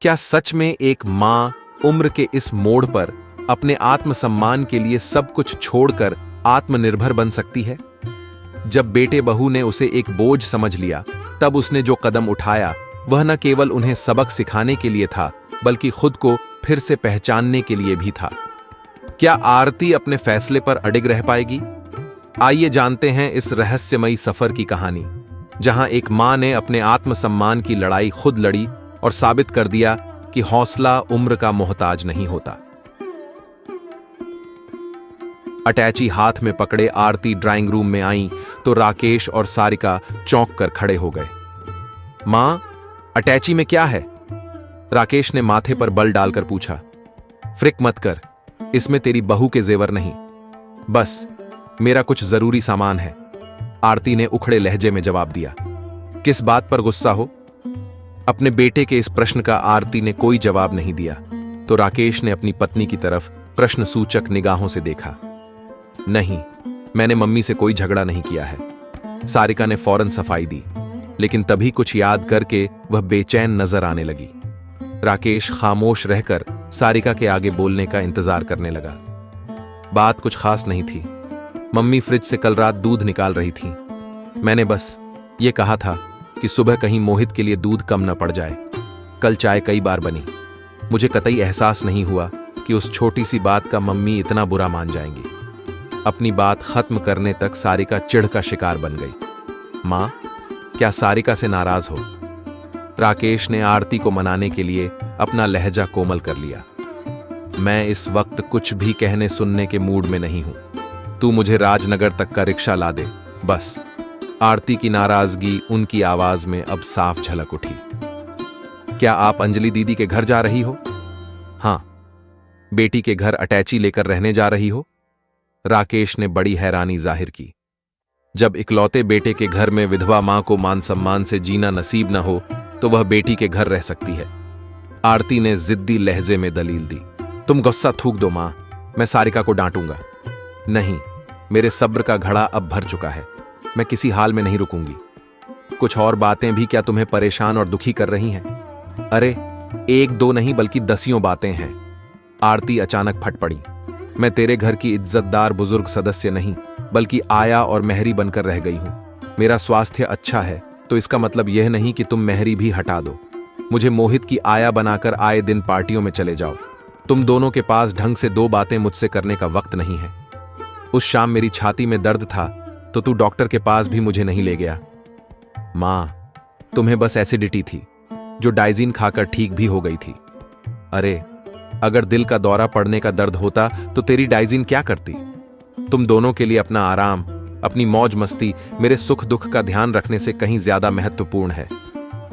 क्या सच में एक माँ उम्र के इस मोड़ पर अपने आत्मसम्मान के लिए सब कुछ छोड़कर आत्मनिर्भर बन सकती है? जब बेटे बहू ने उसे एक बोझ समझ लिया, तब उसने जो कदम उठाया वह न केवल उन्हें सबक सिखाने के लिए था, बल्कि खुद को फिर से पहचानने के लिए भी था। क्या आरती अपने फैसले पर अडिग रह पाएगी? आइए जानते हैं इस रहस्यमयी सफर की कहानी, जहां एक मां ने अपने आत्मसम्मान की लड़ाई खुद लड़ी और साबित कर दिया कि हौसला उम्र का मोहताज नहीं होता। अटैची हाथ में पकड़े आरती ड्राइंग रूम में आई तो राकेश और सारिका चौंक कर खड़े हो गए। मां, अटैची में क्या है? राकेश ने माथे पर बल डालकर पूछा। फ्रिक मत कर, इसमें तेरी बहू के जेवर नहीं, बस मेरा कुछ जरूरी सामान है, आरती ने उखड़े लहजे में जवाब दिया। किस बात पर गुस्सा हो? अपने बेटे के इस प्रश्न का आरती ने कोई जवाब नहीं दिया तो राकेश ने अपनी पत्नी की तरफ प्रश्नसूचक निगाहों से देखा। नहीं, मैंने मम्मी से कोई झगड़ा नहीं किया है, सारिका ने फौरन सफाई दी, लेकिन तभी कुछ याद करके वह बेचैन नजर आने लगी। राकेश खामोश रहकर सारिका के आगे बोलने का इंतजार करने लगा। बात कुछ खास नहीं थी। मम्मी फ्रिज से कल रात दूध निकाल रही थी। मैंने बस ये कहा था कि सुबह कहीं मोहित के लिए दूध कम न पड़ जाए। कल चाय कई बार बनी, मुझे कतई एहसास नहीं हुआ कि उस छोटी सी बात का मम्मी इतना बुरा मान जाएंगी। अपनी बात खत्म करने तक सारिका चिढ़ का शिकार बन गई। मां, क्या सारिका से नाराज हो? राकेश ने आरती को मनाने के लिए अपना लहजा कोमल कर लिया। मैं इस वक्त कुछ भी कहने सुनने के मूड में नहीं हूं। तू मुझे राजनगर तक का रिक्शा ला दे, बस। आरती की नाराजगी उनकी आवाज में अब साफ झलक उठी। क्या आप अंजलि दीदी के घर जा रही हो? हां। बेटी के घर अटैची लेकर रहने जा रही हो? राकेश ने बड़ी हैरानी जाहिर की। जब इकलौते बेटे के घर में विधवा मां को मान सम्मान से जीना नसीब न हो तो वह बेटी के घर रह सकती है। आरती ने जिद्दी लहजे में दलील दी। तुम गुस्सा थूक दो मां, मैं सारिका को डांटूंगा। नहीं, मेरे सब्र का घड़ा अब भर चुका है, मैं किसी हाल में नहीं रुकूंगी। कुछ और बातें भी क्या तुम्हें परेशान और दुखी कर रही हैं? अरे, एक दो नहीं बल्कि दसियों बातें हैं। आरती अचानक फट पड़ी। मैं तेरे घर की इज्जतदार बुजुर्ग सदस्य नहीं, बल्कि आया और मेहरी बनकर रह गई हूं। मेरा स्वास्थ्य अच्छा है तो इसका मतलब यह नहीं कि तुम मेहरी भी हटा दो। मुझे मोहित की आया बनाकर आए दिन पार्टियों में चले जाओ। तुम दोनों के पास ढंग से दो बातें मुझसे करने का वक्त नहीं है। उस शाम मेरी छाती में दर्द था तो तू डॉक्टर के पास भी मुझे नहीं ले गया। मां, तुम्हें बस एसिडिटी थी जो डाइजीन खाकर ठीक भी हो गई थी। अरे, अगर दिल का दौरा पड़ने का दर्द होता तो तेरी डाइजीन क्या करती? तुम दोनों के लिए अपना आराम, अपनी मौज मस्ती मेरे सुख दुख का ध्यान रखने से कहीं ज्यादा महत्वपूर्ण है।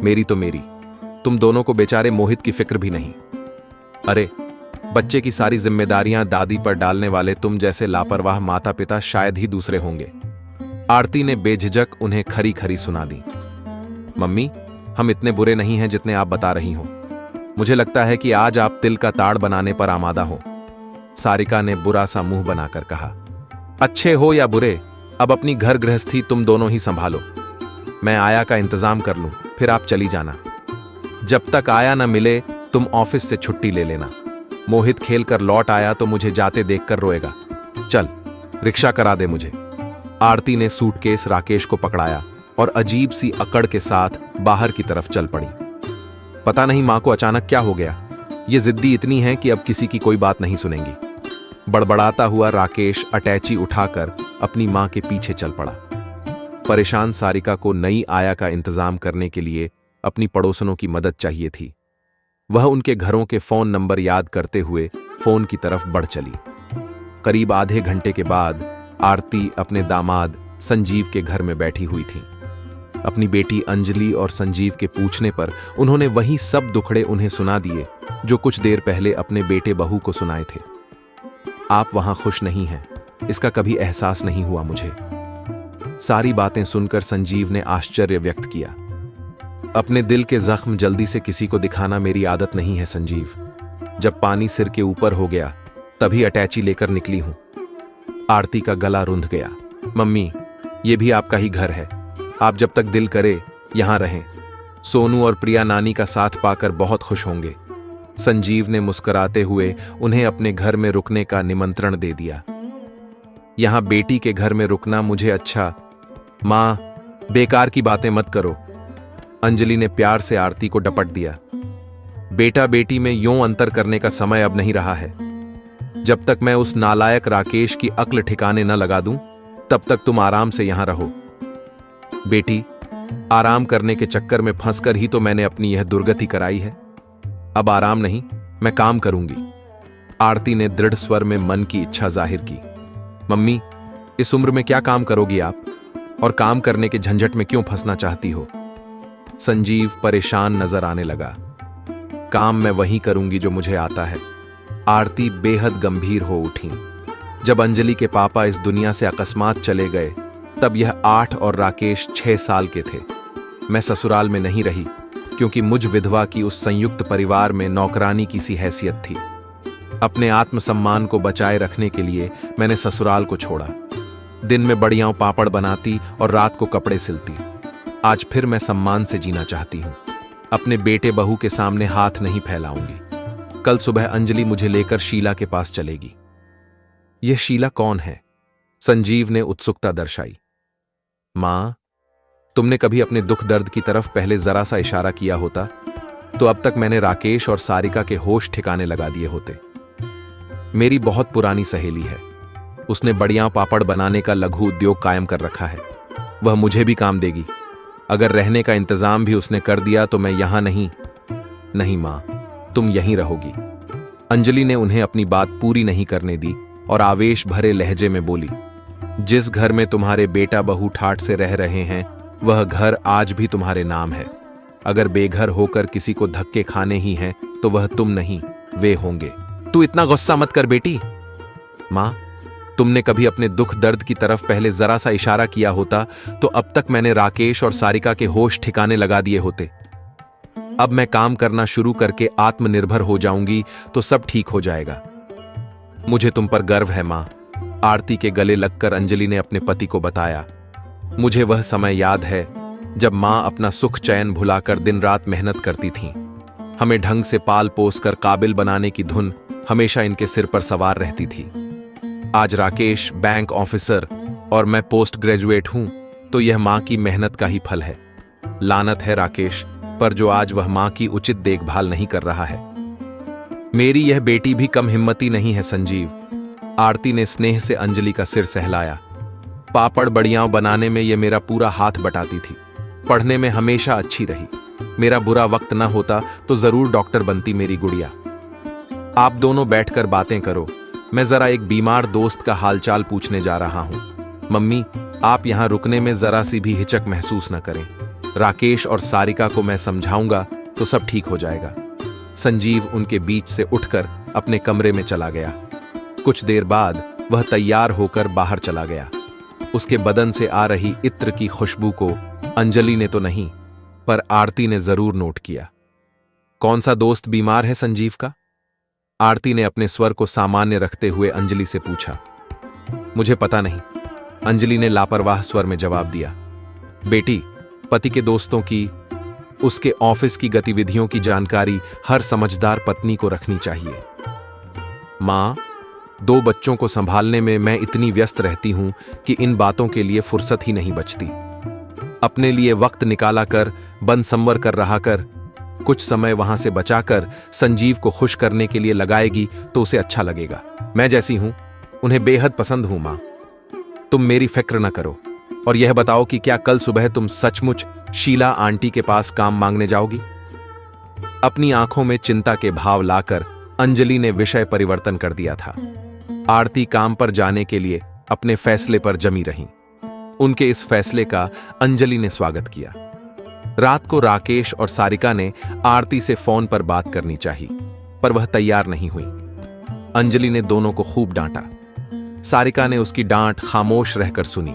मेरी तो मेरी, तुम दोनों को बेचारे मोहित की फिक्र भी नहीं। अरे, बच्चे की सारी जिम्मेदारियां दादी पर डालने वाले तुम जैसे लापरवाह माता पिता शायद ही दूसरे होंगे। आरती ने बेझिझक उन्हें खरी खरी सुना दी। मम्मी, हम इतने बुरे नहीं हैं जितने आप बता रही हो। मुझे लगता है कि आज आप तिल का ताड़ बनाने पर आमादा हो। सारिका ने बुरा सा मुंह बनाकर कहा। अच्छे हो या बुरे, अब अपनी घर गृहस्थी तुम दोनों ही संभालो। मैं आया का इंतजाम कर लूं, फिर आप चली जाना। जब तक आया न मिले तुम ऑफिस से छुट्टी ले लेना। मोहित खेल कर लौट आया तो मुझे जाते देखकर रोएगा। चल, रिक्शा करा दे मुझे। आरती ने सूटकेस राकेश को पकड़ाया और अजीब सी अकड़ के साथ बाहर की तरफ चल पड़ी। पता नहीं मां को अचानक क्या हो गया, ये जिद्दी इतनी है कि अब किसी की कोई बात नहीं सुनेंगी। बड़बड़ाता हुआ राकेश अटैची उठाकर अपनी मां के पीछे चल पड़ा। परेशान सारिका को नई आया का इंतजाम करने के लिए अपनी पड़ोसनों की मदद चाहिए थी। वह उनके घरों के फोन नंबर याद करते हुए फोन की तरफ बढ़ चली। करीब आधे घंटे के बाद आरती अपने दामाद संजीव के घर में बैठी हुई थी। अपनी बेटी अंजलि और संजीव के पूछने पर उन्होंने वही सब दुखड़े उन्हें सुना दिए जो कुछ देर पहले अपने बेटे बहू को सुनाए थे। आप वहां खुश नहीं हैं, इसका कभी एहसास नहीं हुआ मुझे। सारी बातें सुनकर संजीव ने आश्चर्य व्यक्त किया। अपने दिल के जख्म जल्दी से किसी को दिखाना मेरी आदत नहीं है संजीव। जब पानी सिर के ऊपर हो गया तभी अटैची लेकर निकली हूं। आरती का गला रुंध गया। मम्मी, ये भी आपका ही घर है, आप जब तक दिल करे यहां रहें। सोनू और प्रिया नानी का साथ पाकर बहुत खुश होंगे। संजीव ने मुस्कुराते हुए उन्हें अपने घर में रुकने का निमंत्रण दे दिया। यहां बेटी के घर में रुकना मुझे अच्छा। मां, बेकार की बातें मत करो। अंजलि ने प्यार से आरती को डपट दिया। बेटा बेटी में यूं अंतर करने का समय अब नहीं रहा है। जब तक मैं उस नालायक राकेश की अक्ल ठिकाने न लगा दूं, तब तक तुम आराम से यहां रहो। बेटी, आराम करने के चक्कर में फंसकर ही तो मैंने अपनी यह दुर्गति कराई है। अब आराम नहीं, मैं काम करूंगी। आरती ने दृढ़ स्वर में मन की इच्छा जाहिर की। मम्मी, इस उम्र में क्या काम करोगी आप, और काम करने के झंझट में क्यों फंसना चाहती हो? संजीव परेशान नजर आने लगा। काम मैं वही करूंगी जो मुझे आता है। आरती बेहद गंभीर हो उठी। जब अंजलि के पापा इस दुनिया से अकस्मात चले गए, तब यह 8 और राकेश 6 साल के थे। मैं ससुराल में नहीं रही, क्योंकि मुझ विधवा की उस संयुक्त परिवार में नौकरानी की सी हैसियत थी। अपने आत्मसम्मान को बचाए रखने के लिए मैंने ससुराल को छोड़ा। दिन में बढ़ियाओं पापड़ बनाती और रात को कपड़े सिलती। आज फिर मैं सम्मान से जीना चाहती हूं। अपने बेटे बहू के सामने हाथ नहीं फैलाऊंगी। कल सुबह अंजलि मुझे लेकर शीला के पास चलेगी। यह शीला कौन है? संजीव ने उत्सुकता दर्शाई। मां, तुमने कभी अपने दुख दर्द की तरफ पहले जरा सा इशारा किया होता तो अब तक मैंने राकेश और सारिका के होश ठिकाने लगा दिए होते। मेरी बहुत पुरानी सहेली है। उसने बढ़िया पापड़ बनाने का लघु उद्योग कायम कर रखा है। वह मुझे भी काम देगी। अगर रहने का इंतजाम भी उसने कर दिया तो मैं यहां नहीं मां, तुम यहीं रहोगी। अंजलि ने उन्हें अपनी बात पूरी नहीं करने दी और आवेश भरे लहजे में बोली, जिस घर में तुम्हारे बेटा बहू ठाठ से रह रहे हैं, वह घर आज भी तुम्हारे नाम है। अगर बेघर होकर किसी को धक्के खाने ही हैं, तो वह तुम नहीं, वे होंगे। तू इतना गुस्सा मत कर बेटी। मां, तुमने कभी अपने दुख दर्द की तरफ पहले जरा सा इशारा किया होता तो अब तक मैंने राकेश और सारिका के होश ठिकाने लगा दिए होते। अब मैं काम करना शुरू करके आत्मनिर्भर हो जाऊंगी तो सब ठीक हो जाएगा। मुझे तुम पर गर्व है मां। आरती के गले लगकर अंजलि ने अपने पति को बताया। मुझे वह समय याद है जब मां अपना सुख चैन भुलाकर दिन रात मेहनत करती थीं। हमें ढंग से पाल पोस कर काबिल बनाने की धुन हमेशा इनके सिर पर सवार रहती थी। आज राकेश बैंक ऑफिसर और मैं पोस्ट ग्रेजुएट हूं, तो यह मां की मेहनत का ही फल है। लानत है राकेश पर जो आज वह मां की उचित देखभाल नहीं कर रहा है। मेरी यह बेटी भी कम हिम्मती नहीं है संजीव। आरती ने स्नेह से अंजलि का सिर सहलाया। पापड़ बढ़ियाओं बनाने में यह मेरा पूरा हाथ बटाती थी। पढ़ने में हमेशा अच्छी रही। मेरा बुरा वक्त न होता तो जरूर डॉक्टर बनती मेरी गुड़िया। आप दोनों बैठकर बातें करो। मैं जरा एक बीमार दोस्त का हालचाल पूछने जा रहा हूं। मम्मी, आप यहां रुकने में जरा सी भी हिचक महसूस न करें। राकेश और सारिका को मैं समझाऊंगा तो सब ठीक हो जाएगा। संजीव उनके बीच से उठकर अपने कमरे में चला गया। कुछ देर बाद वह तैयार होकर बाहर चला गया। उसके बदन से आ रही इत्र की खुशबू को अंजलि ने तो नहीं, पर आरती ने जरूर नोट किया। कौन सा दोस्त बीमार है संजीव का? आरती ने अपने स्वर को सामान्य रखते हुए अंजलि से पूछा। मुझे पता नहीं, अंजलि ने लापरवाह स्वर में जवाब दिया। बेटी, पति के दोस्तों की, उसके ऑफिस की गतिविधियों की जानकारी हर समझदार पत्नी को रखनी चाहिए। मां, 2 बच्चों को संभालने में मैं इतनी व्यस्त रहती हूं कि इन बातों के लिए फुर्सत ही नहीं बचती। अपने लिए वक्त निकाला कर, बन संवर कर रहा कर। कुछ समय वहां से बचाकर संजीव को खुश करने के लिए लगाएगी तो उसे अच्छा लगेगा। मैं जैसी हूं, उन्हें बेहद पसंद हूं। मां, तुम मेरी फिक्र न करो और यह बताओ कि क्या कल सुबह तुम सचमुच शीला आंटी के पास काम मांगने जाओगी? अपनी आंखों में चिंता के भाव लाकर अंजलि ने विषय परिवर्तन कर दिया था। आरती काम पर जाने के लिए अपने फैसले पर जमी रही। उनके इस फैसले का अंजलि ने स्वागत किया। रात को राकेश और सारिका ने आरती से फोन पर बात करनी चाहिए, पर वह तैयार नहीं हुई। अंजलि ने दोनों को खूब डांटा। सारिका ने उसकी डांट खामोश रहकर सुनी,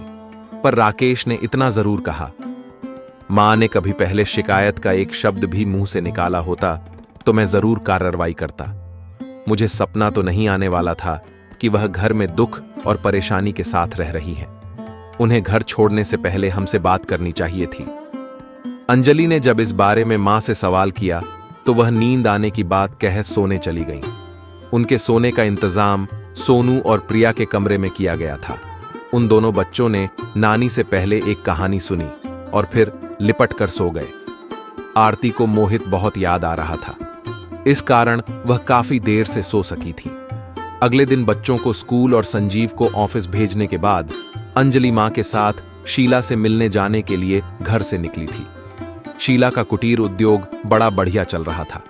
पर राकेश ने इतना जरूर कहा, मां ने कभी पहले शिकायत का एक शब्द भी मुंह से निकाला होता तो मैं जरूर कार्रवाई करता। मुझे सपना तो नहीं आने वाला था कि वह घर में दुख और परेशानी के साथ रह रही है। उन्हें घर छोड़ने से पहले हमसे बात करनी चाहिए थी। अंजलि ने जब इस बारे में मां से सवाल किया तो वह नींद आने की बात कह सोने चली गईं। उनके सोने का इंतजाम सोनू और प्रिया के कमरे में किया गया था। उन दोनों बच्चों ने नानी से पहले एक कहानी सुनी और फिर लिपट कर सो गए। आरती को मोहित बहुत याद आ रहा था, इस कारण वह काफी देर से सो सकी थी। अगले दिन बच्चों को स्कूल और संजीव को ऑफिस भेजने के बाद अंजलि मां के साथ शीला से मिलने जाने के लिए घर से निकली थी। शीला का कुटीर उद्योग बड़ा बढ़िया चल रहा था।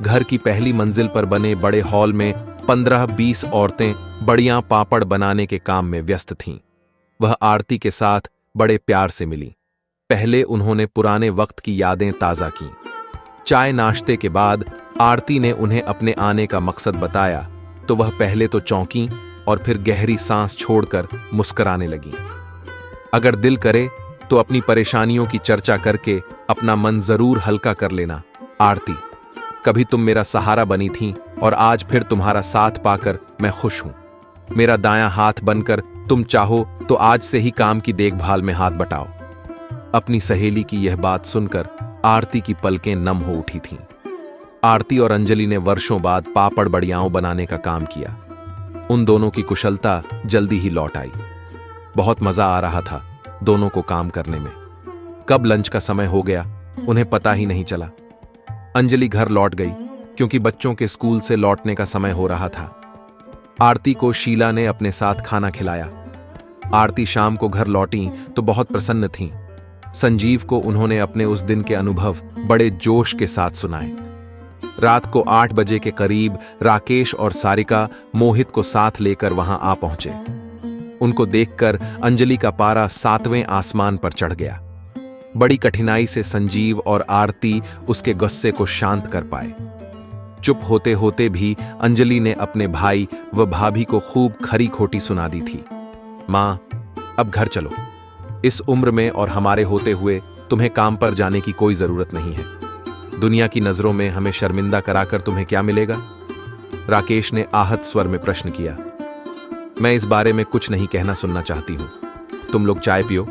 घर की पहली मंजिल पर बने बड़े हॉल में 15-20 औरतें बढ़िया पापड़ बनाने के काम में व्यस्त थीं। वह आरती के साथ बड़े प्यार से मिली। पहले उन्होंने पुराने वक्त की यादें ताजा कीं। चाय नाश्ते के बाद आरती ने उन्हें अपने आने का मकसद बताया तो वह पहले तो चौंकी और फिर गहरी सांस छोड़कर मुस्कुराने लगी। अगर दिल करे तो अपनी परेशानियों की चर्चा करके अपना मन जरूर हल्का कर लेना आरती। कभी तुम मेरा सहारा बनी थी और आज फिर तुम्हारा साथ पाकर मैं खुश हूं। मेरा दायां हाथ बनकर तुम चाहो तो आज से ही काम की देखभाल में हाथ बटाओ। अपनी सहेली की यह बात सुनकर आरती की पलकें नम हो उठी थीं। आरती और अंजलि ने वर्षों बाद पापड़ बढ़ियाओं बनाने का काम किया। उन दोनों की कुशलता जल्दी ही लौट आई। बहुत मजा आ रहा था दोनों को काम करने में। कब लंच का समय हो गया उन्हें पता ही नहीं चला। अंजलि घर लौट गई क्योंकि बच्चों के स्कूल से लौटने का समय हो रहा था। आरती को शीला ने अपने साथ खाना खिलाया। आरती शाम को घर लौटी तो बहुत प्रसन्न थीं। संजीव को उन्होंने अपने उस दिन के अनुभव बड़े जोश के साथ सुनाए। रात को 8 बजे के करीब राकेश और सारिका मोहित को साथ लेकर वहां आ पहुंचे। उनको देखकर अंजलि का पारा 7वें आसमान पर चढ़ गया। बड़ी कठिनाई से संजीव और आरती उसके गुस्से को शांत कर पाए। चुप होते होते भी अंजलि ने अपने भाई व भाभी को खूब खरी खोटी सुना दी थी। मां, अब घर चलो। इस उम्र में और हमारे होते हुए तुम्हें काम पर जाने की कोई जरूरत नहीं है। दुनिया की नजरों में हमें शर्मिंदा कराकर तुम्हें क्या मिलेगा? राकेश ने आहत स्वर में प्रश्न किया। मैं इस बारे में कुछ नहीं कहना सुनना चाहती हूं। तुम लोग चाय पियो,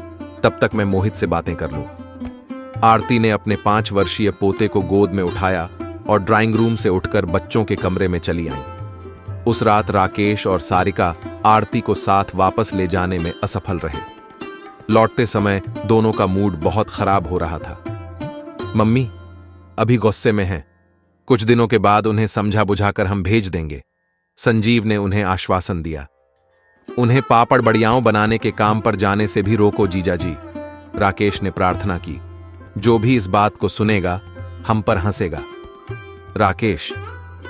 तब तक मैं मोहित से बातें कर लूं। आरती ने अपने 5 वर्षीय पोते को गोद में उठाया और ड्राइंग रूम से उठकर बच्चों के कमरे में चली आई। उस रात राकेश और सारिका आरती को साथ वापस ले जाने में असफल रहे। लौटते समय दोनों का मूड बहुत खराब हो रहा था। मम्मी अभी गुस्से में हैं, कुछ दिनों के बाद उन्हें समझा बुझाकर हम भेज देंगे, संजीव ने उन्हें आश्वासन दिया। उन्हें पापड़ बढ़ियाओं बनाने के काम पर जाने से भी रोको जीजाजी, राकेश ने प्रार्थना की। जो भी इस बात को सुनेगा हम पर हंसेगा। राकेश,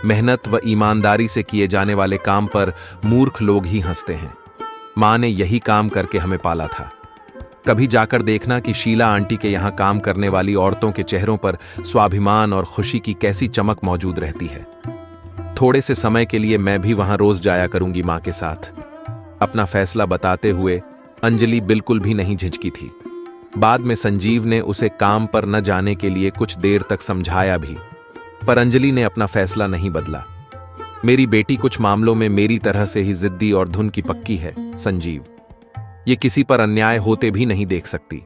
मेहनत व ईमानदारी से किए जाने वाले काम पर मूर्ख लोग ही हंसते हैं। मां ने यही काम करके हमें पाला था। कभी जाकर देखना कि शीला आंटी के यहां काम करने वाली औरतों के चेहरों पर स्वाभिमान और खुशी की कैसी चमक मौजूद रहती है। थोड़े से समय के लिए मैं भी वहां रोज जाया करूंगी मां के साथ। अपना फैसला बताते हुए अंजलि बिल्कुल भी नहीं झिझकी थी। बाद में संजीव ने उसे काम पर न जाने के लिए कुछ देर तक समझाया भी, पर अंजलि ने अपना फैसला नहीं बदला। मेरी बेटी कुछ मामलों में मेरी तरह से ही जिद्दी और धुन की पक्की है संजीव। ये किसी पर अन्याय होते भी नहीं देख सकती।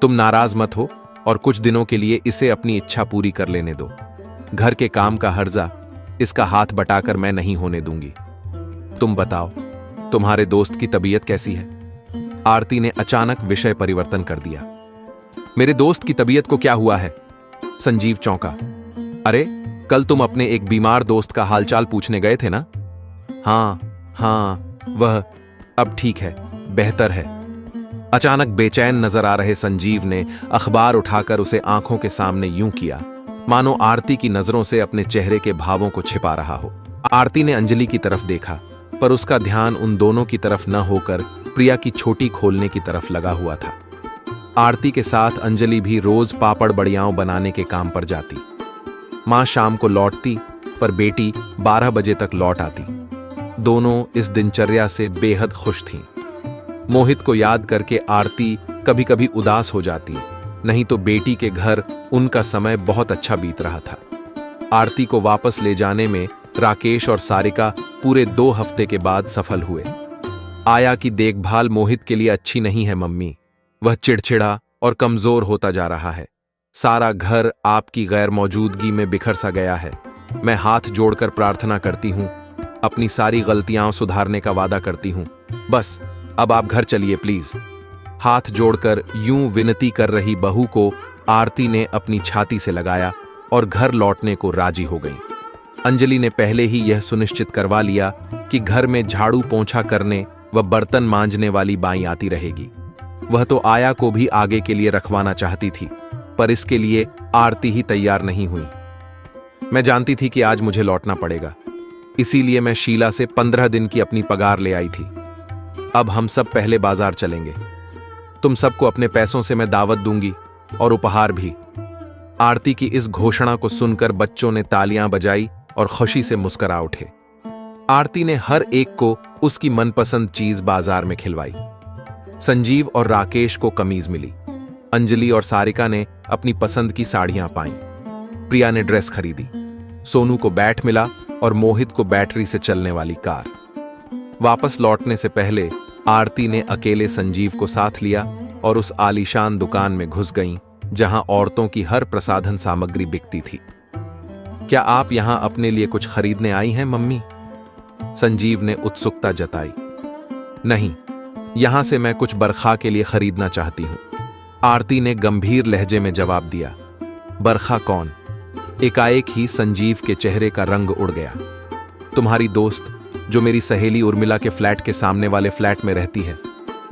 तुम नाराज मत हो और कुछ दिनों के लिए इसे अपनी इच्छा पूरी कर लेने दो। घर के काम का हर्जा इसका हाथ बटाकर मैं नहीं होने दूंगी। तुम बताओ, तुम्हारे दोस्त की तबीयत कैसी है? आरती ने अचानक विषय परिवर्तन कर दिया। मेरे दोस्त की तबीयत को क्या हुआ है? संजीव चौंका। अरे, कल तुम अपने एक बीमार दोस्त का हालचाल पूछने गए थे ना? हाँ, वह अब ठीक है, बेहतर है। अचानक बेचैन नजर आ रहे संजीव ने अखबार उठाकर उसे आंखों के सामने यूं किया मानो आरती की नजरों से अपने चेहरे के भावों को छिपा रहा हो। आरती ने अंजलि की तरफ देखा, पर उसका ध्यान उन दोनों की तरफ न होकर प्रिया की छोटी खोलने की तरफ लगा हुआ था। आरती के साथ अंजलि भी रोज पापड़ बढ़ियाओं बनाने के काम पर जाती। मां शाम को लौटती, पर बेटी 12 बजे तक लौट आती। दोनों इस दिनचर्या से बेहद खुश थीं। मोहित को याद करके आरती कभी कभी उदास हो जाती, नहीं तो बेटी के घर उनका समय बहुत अच्छा बीत रहा था। आरती को वापस ले जाने में राकेश और सारिका पूरे 2 हफ्ते के बाद सफल हुए। आया की देखभाल मोहित के लिए अच्छी नहीं है मम्मी, वह चिड़चिड़ा और कमजोर होता जा रहा है, सारा घर आपकी गैर मौजूदगी में बिखर सा गया है। मैं हाथ जोड़कर प्रार्थना करती हूँ, अपनी सारी गलतियां सुधारने का वादा करती हूँ। बस अब आप घर चलिए प्लीज। हाथ जोड़कर यूं विनती कर रही बहू को आरती ने अपनी छाती से लगाया और घर लौटने को राजी हो गई। अंजलि ने पहले ही यह सुनिश्चित करवा लिया कि घर में झाड़ू पोंछा करने व बर्तन मांजने वाली बाई आती रहेगी। वह तो आया को भी आगे के लिए रखवाना चाहती थी, पर इसके लिए आरती ही तैयार नहीं हुई। मैं जानती थी कि आज मुझे लौटना पड़ेगा, इसीलिए मैं शीला से 15 दिन की अपनी पगार ले आई थी। अब हम सब पहले बाजार चलेंगे। तुम सबको अपने पैसों से मैं दावत दूंगी और उपहार भी। आरती की इस घोषणा को सुनकर बच्चों ने तालियां बजाई और खुशी से मुस्कुरा उठे। आरती ने हर एक को उसकी मनपसंद चीज बाजार में खिलवाई। संजीव और राकेश को कमीज मिली। अंजलि और सारिका ने अपनी पसंद की साड़ियां पाईं। प्रिया ने ड्रेस खरीदी। सोनू को बैट मिला और मोहित को बैटरी से चलने वाली कार। वापस लौटने से पहले आरती ने अकेले संजीव को साथ लिया और उस आलीशान दुकान में घुस गईं, जहां औरतों की हर प्रसाधन सामग्री बिकती थी। क्या आप यहां अपने लिए कुछ खरीदने आई हैं मम्मी? संजीव ने उत्सुकता जताई। नहीं, यहां से मैं कुछ बरखा के लिए खरीदना चाहती हूं, आरती ने गंभीर लहजे में जवाब दिया। बरखा कौन? एकाएक ही संजीव के चेहरे का रंग उड़ गया। तुम्हारी दोस्त जो मेरी सहेली उर्मिला के फ्लैट के सामने वाले फ्लैट में रहती है,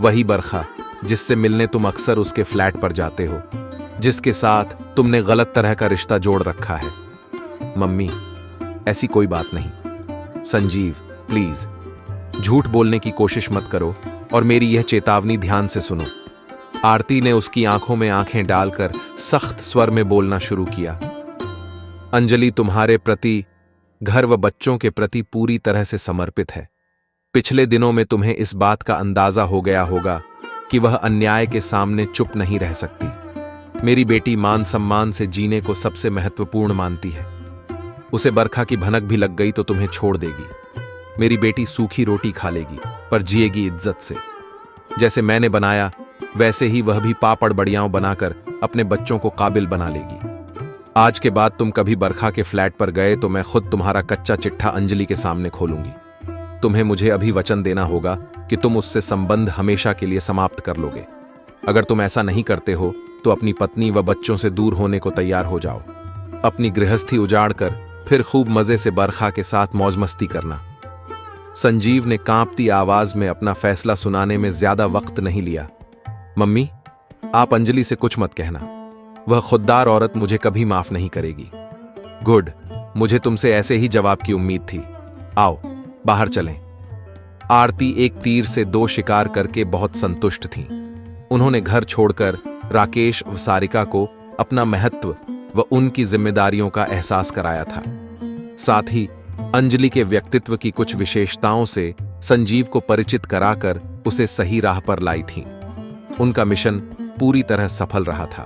वही बरखा जिससे मिलने तुम अक्सर उसके फ्लैट पर जाते हो, जिसके साथ तुमने गलत तरह का रिश्ता जोड़ रखा है। मम्मी, ऐसी कोई बात नहीं। संजीव, प्लीज झूठ बोलने की कोशिश मत करो और मेरी यह चेतावनी ध्यान से सुनो। आरती ने उसकी आंखों में आंखें डालकर सख्त स्वर में बोलना शुरू किया। अंजलि तुम्हारे प्रति, घर व बच्चों के प्रति पूरी तरह से समर्पित है। पिछले दिनों में तुम्हें इस बात का अंदाजा हो गया होगा कि वह अन्याय के सामने चुप नहीं रह सकती। मेरी बेटी मान सम्मान से जीने को सबसे महत्वपूर्ण मानती है। उसे बरखा की भनक भी लग गई तो तुम्हें छोड़ देगी। मेरी बेटी सूखी रोटी खा लेगी पर जिएगी इज्जत से। जैसे मैंने बनाया वैसे ही वह भी पापड़ बड़ियाओं बनाकर अपने बच्चों को काबिल बना लेगी। आज के बाद तुम कभी बरखा के फ्लैट पर गए तो मैं खुद तुम्हारा कच्चा चिट्ठा अंजलि के सामने खोलूंगी। तुम्हें मुझे अभी वचन देना होगा कि तुम उससे संबंध हमेशा के लिए समाप्त कर लोगे। अगर तुम ऐसा नहीं करते हो तो अपनी पत्नी व बच्चों से दूर होने को तैयार हो जाओ। अपनी गृहस्थी उजाड़कर फिर खूब मजे से बरखा के साथ मौज मस्ती करना। संजीव ने कांपती आवाज में अपना फैसला सुनाने में ज्यादा वक्त नहीं लिया। मम्मी, आप अंजलि से कुछ मत कहना। वह खुददार औरत मुझे कभी माफ नहीं करेगी। गुड, मुझे तुमसे ऐसे ही जवाब की उम्मीद थी। आओ बाहर चलें। आरती एक तीर से 2 शिकार करके बहुत संतुष्ट थीं। उन्होंने घर छोड़कर राकेश व सारिका को अपना महत्व व उनकी जिम्मेदारियों का एहसास कराया था। साथ ही अंजलि के व्यक्तित्व की कुछ विशेषताओं से संजीव को परिचित कराकर उसे सही राह पर लाई थीं। उनका मिशन पूरी तरह सफल रहा था।